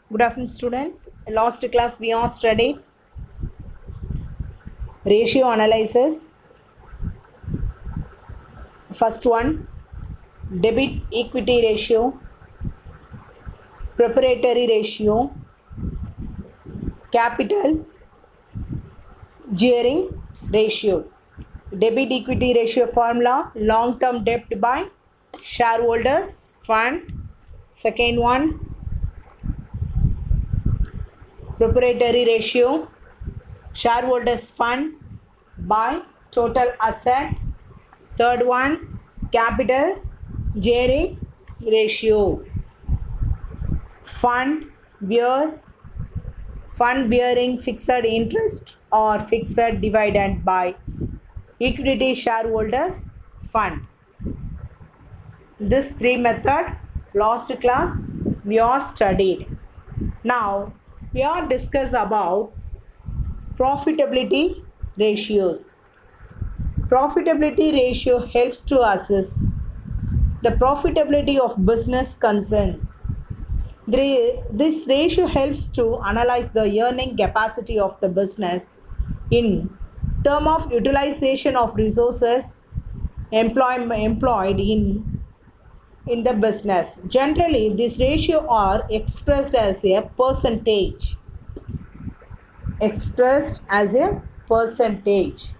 Good afternoon, students. Last class we all studied ratio analysis. First one, debit equity ratio, proprietary ratio, capital gearing ratio. Debit equity ratio formula, long term debt by shareholders fund. Second one, proprietary ratio, shareholders funds by total asset. Third one, capital gearing ratio. Fund bear fund bearing fixed interest or fixed dividend by equity shareholders fund. This three method last class we are studied. Now we are discuss about profitability ratios. Profitability ratio helps to assess the profitability of business concern. This ratio helps to analyze the earning capacity of the business in term of utilization of resources employed in the business. Generally, this ratio are expressed as a percentage. Expressed as a percentage.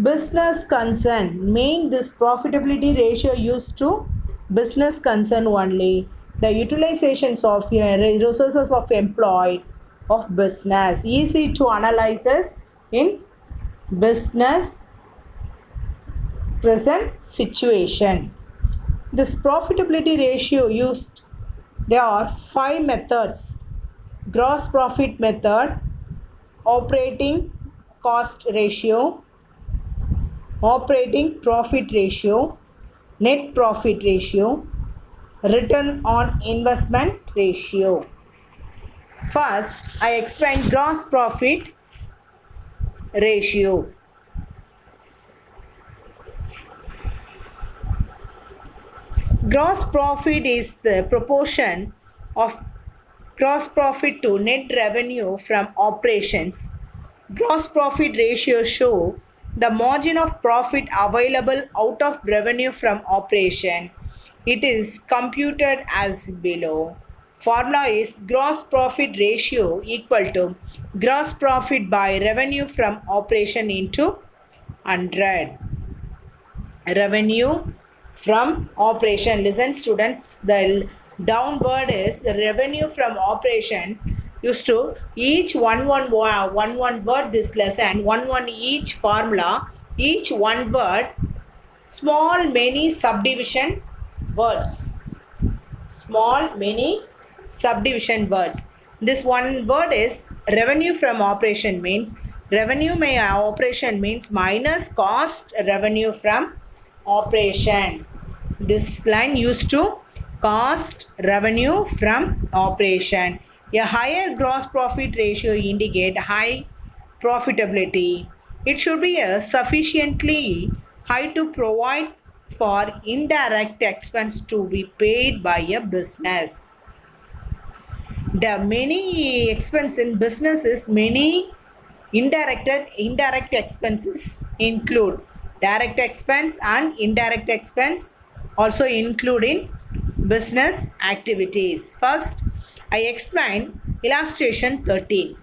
Business concern mean this profitability ratio used to business concern only. The utilizations of resources of employed of business easy to analyze in business present situation. This profitability ratio used, there are five methods: gross profit method, operating cost ratio, operating profit ratio, net profit ratio, return on investment ratio. First, I explain gross profit ratio. Gross profit is the proportion of gross profit to net revenue from operations. Gross profit ratio show the margin of profit available out of revenue from operation. It is computed as below. Formula is gross profit ratio equal to gross profit by revenue from operation into 100. Revenue from operation. Listen, students, the downward is revenue from operation. Used to each one word this lesson, one each formula, each one word, small many subdivision words. Small many subdivision words. This one word is revenue from operation means revenue may operation means minus cost revenue from operation. This line used to cost revenue from operation. A higher gross profit ratio indicate high profitability. It should be a sufficiently high to provide for indirect expense to be paid by a business. The many expense in businesses, many indirect expenses include direct expense and indirect expense also include in business activities. First, I explain illustration 13.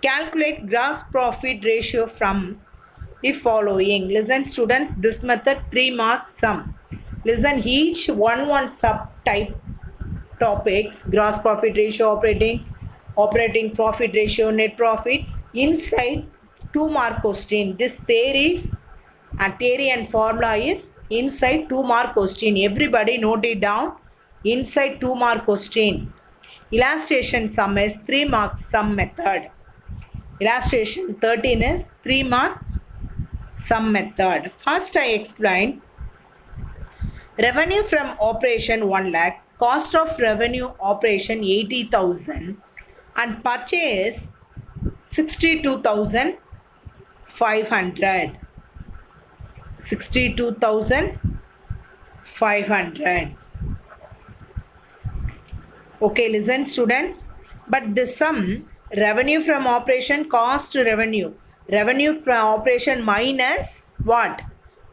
Calculate gross profit ratio from the following. Listen, students, this method 3 marks sum. Listen, each one subtype topics: gross profit ratio, operating profit ratio, net profit, inside 2 mark question. This theory and formula is inside 2 mark question. Everybody note it down. Inside 2 mark question. Illustration sum is 3 marks sum method. Illustration 13 is 3 mark sum method. First I explain revenue from operation 1 lakh, cost of revenue operation 80,000 and purchase 62,500. 62,500. Okay, listen, students. But the sum revenue from operation cost revenue. Revenue from operation minus what?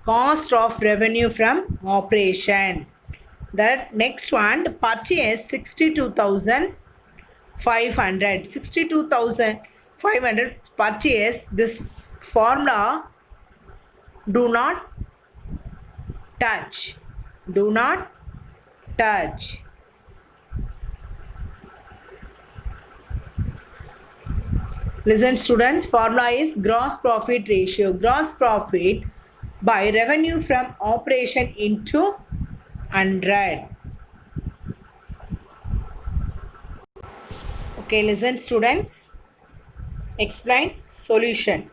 Cost of revenue from operation. That next one, purchase 62,500. 62,500 purchase. This formula do not touch. Do not touch. Listen students, formula is gross profit ratio. Gross profit by revenue from operation into 100. Okay, listen students. Explain solution.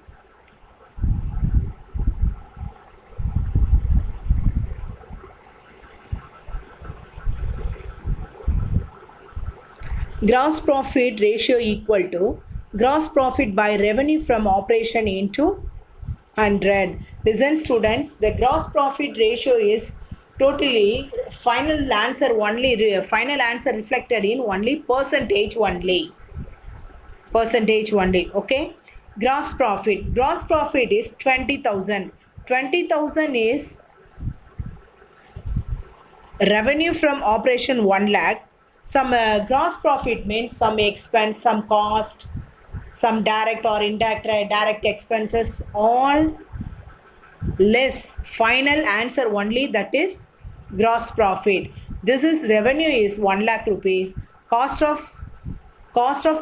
Gross profit ratio equal to gross profit by revenue from operation into 100. Listen students, the gross profit ratio is totally final answer reflected in only percentage only. Percentage only. Okay. Gross profit is 20,000. 20,000 is revenue from operation 1 lakh. Some gross profit means some expense, some cost, some direct or indirect expenses, all less final answer only, that is gross profit. This is revenue is 1 lakh rupees. Cost of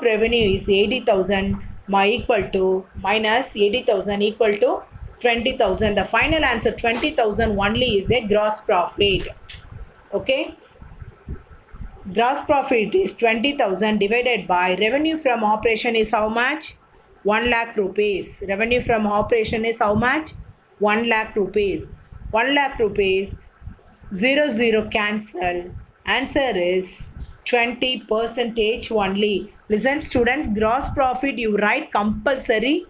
revenue is 80,000 equal to minus 80,000 equal to 20,000. The final answer 20,000 only is a gross profit. Okay. Gross profit is 20,000 divided by revenue from operation is how much? 1 lakh rupees. Revenue from operation is how much? 1 lakh rupees. 1 lakh rupees. 0 cancel. Answer is 20% only. Listen students, gross profit you write compulsory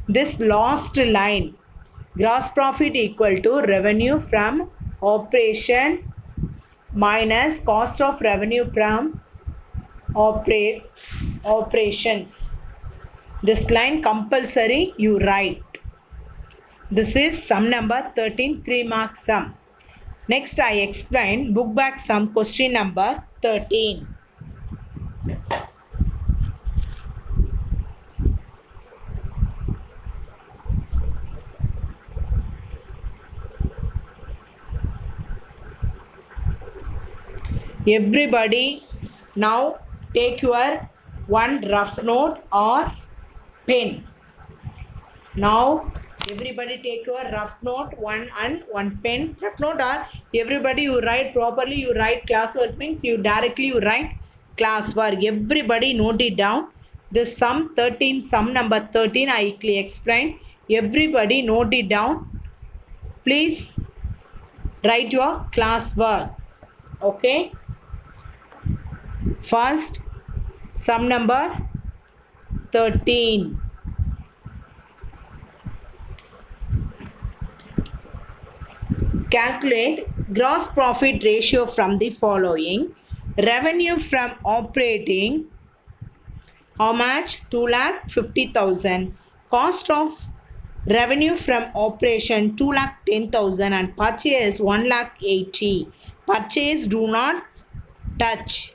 this last line. Gross profit equal to revenue from operation minus cost of revenue from operations. This line compulsory you write. This is sum number 13, 3 mark sum. Next I explain book back sum question number 13. Everybody now take your one rough note or pen. Now everybody take your rough note, one and one pen. Rough note or everybody you write properly, you write classwork means you directly you write classwork. Everybody note it down. This sum 13, sum number 13 I explain. Everybody note it down. Please write your classwork. Okay. First, sum number 13. Calculate gross profit ratio from the following. Revenue from operating, how much? 2,50,000. Cost of revenue from operation 2,10,000 and purchase 1,80,000. Purchase do not touch.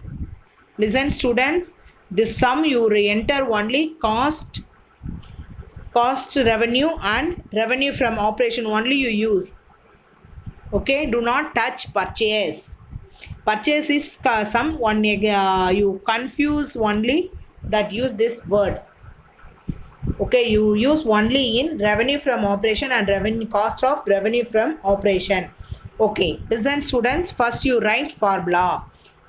Listen students, this sum you enter only cost revenue and revenue from operation only you use. Okay, do not touch purchase. Purchase is some one you confuse only that use this word. Okay, you use only in revenue from operation and revenue cost of revenue from operation. Okay, listen students, first you write formula.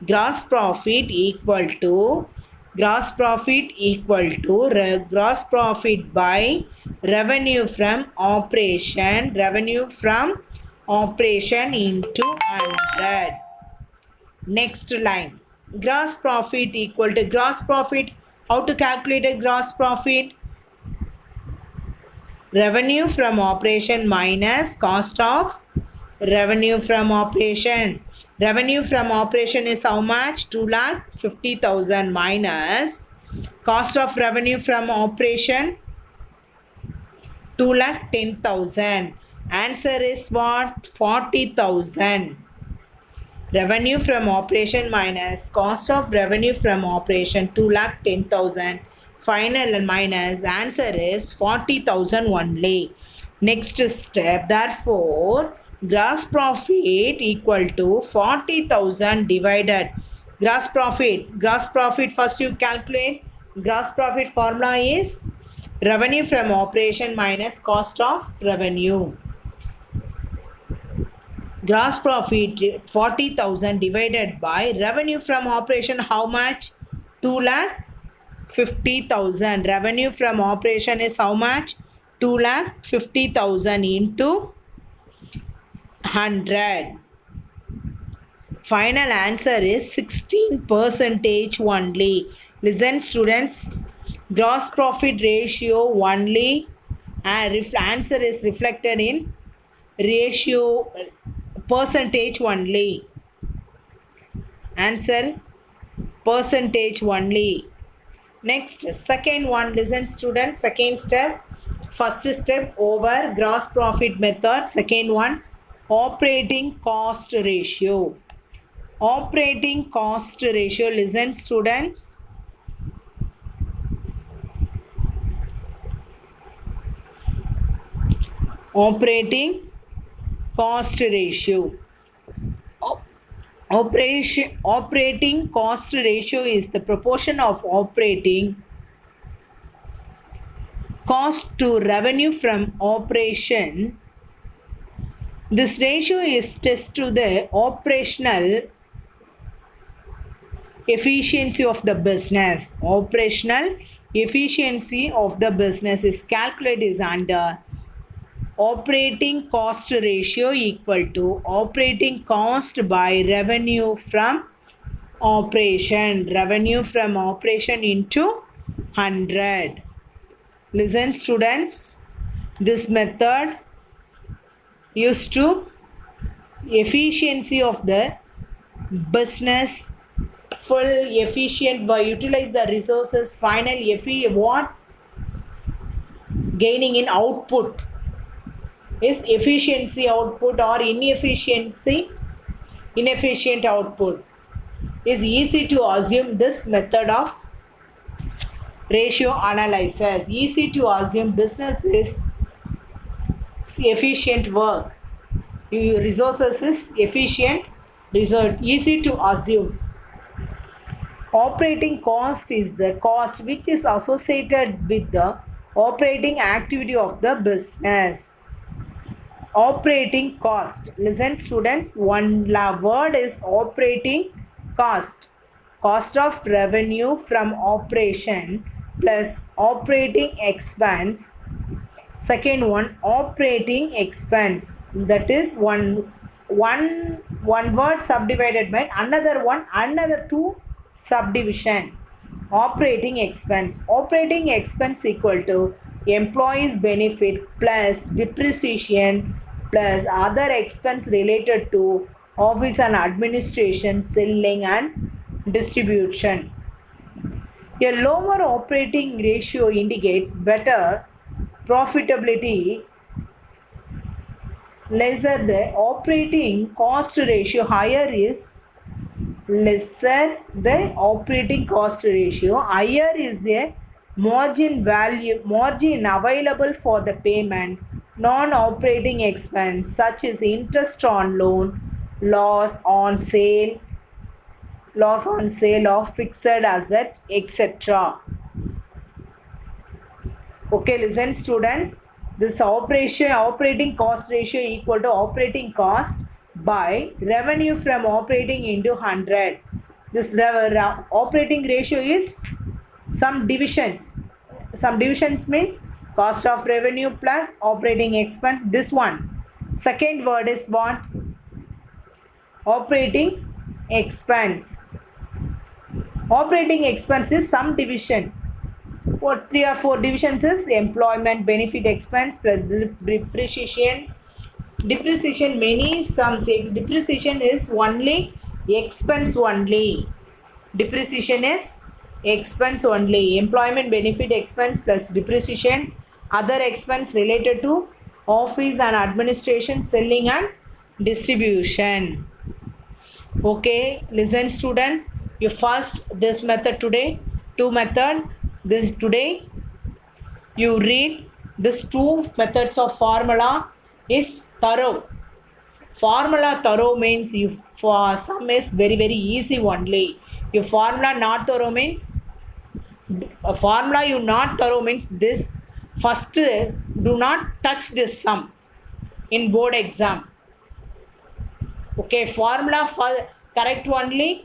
Gross profit equal to gross profit by revenue from operation into 100. Next line, gross profit equal to gross profit. How to calculate a gross profit? Revenue from operation minus cost of revenue from operation. Revenue from operation is how much? 2,50,000 minus Cost of revenue from operation 2,10,000. Answer is what? 40,000. Revenue from operation minus cost of revenue from operation 2,10,000. Final minus answer is 40,000 only. Next step, therefore, gross profit equal to 40,000 divided. Gross profit first you calculate. Gross profit formula is revenue from operation minus cost of revenue. Gross profit 40,000 divided by revenue from operation how much? 2,50,000. Revenue from operation is how much? 2,50,000 into 100. Final answer is 16% only. Listen students, gross profit ratio only and answer is reflected in ratio percentage only. Answer percentage only. Next, second one, listen students, second step. First step over gross profit method. Second one, operating cost ratio. Operating cost ratio, listen students. Operating cost ratio. Operating cost ratio is the proportion of operating cost to revenue from operation. This ratio is test to the operational efficiency of the business. Operational efficiency of the business is calculated is under operating cost ratio equal to operating cost by revenue from operation. Revenue from operation into 100. Listen students, this method used to efficiency of the business, full efficient by utilize the resources, final what gaining in output is efficiency output or inefficient output. Is easy to assume this method of ratio analysis. Easy to assume business is efficient work. Resources is efficient result. Easy to assume. Operating cost is the cost which is associated with the operating activity of the business. Operating cost. Listen students, one word is operating cost. Cost of revenue from operation plus operating expense. Second one, operating expense. That is one word subdivided by another two subdivision. Operating expense. Operating expense equal to employees benefit plus depreciation plus other expense related to office and administration, selling and distribution. A lower operating ratio indicates better profitability. Lesser the operating cost ratio, higher is lesser the operating cost ratio, higher is a margin available for the payment non-operating expense such as interest on loan, loss on sale of fixed asset, etc. Okay, listen students, this operating cost ratio equal to operating cost by revenue from operating into 100. This operating ratio is some divisions. Some divisions means cost of revenue plus operating expense. This one. Second word is what? Operating expense. Operating expense is some division. What 3 or 4 divisions is employment benefit expense plus depreciation. Depreciation many some say depreciation is only expense only. Depreciation is expense only. Employment benefit expense plus depreciation, other expense related to office and administration, selling and distribution. Okay, listen students, you first this method today, two method, this today you read this two methods of formula is thorough. Formula thorough means you for some is very easy only. Your formula not thorough means a formula you not thorough means this first do not touch this sum in board exam. Okay, formula for correct only.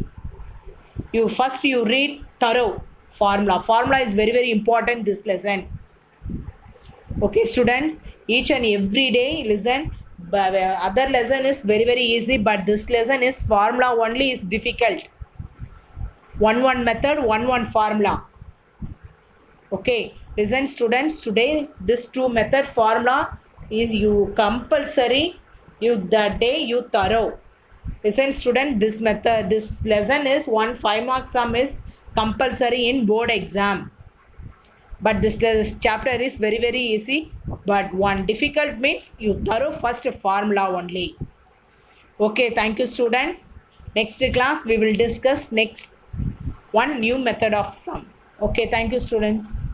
You first you read thorough formula. Formula is very important this lesson. Okay students, each and every day listen. Other lesson is very easy, but this lesson is formula only is difficult. One method, one formula. Okay, listen students, today this two method formula is you compulsory, you the day you thorough. Listen student, this method, this lesson is 5 mark sum is compulsory in board exam. But this chapter is very easy, but one difficult means you thorough first formula only. Okay, thank you students. Next class we will discuss next one new method of sum. Okay, thank you students.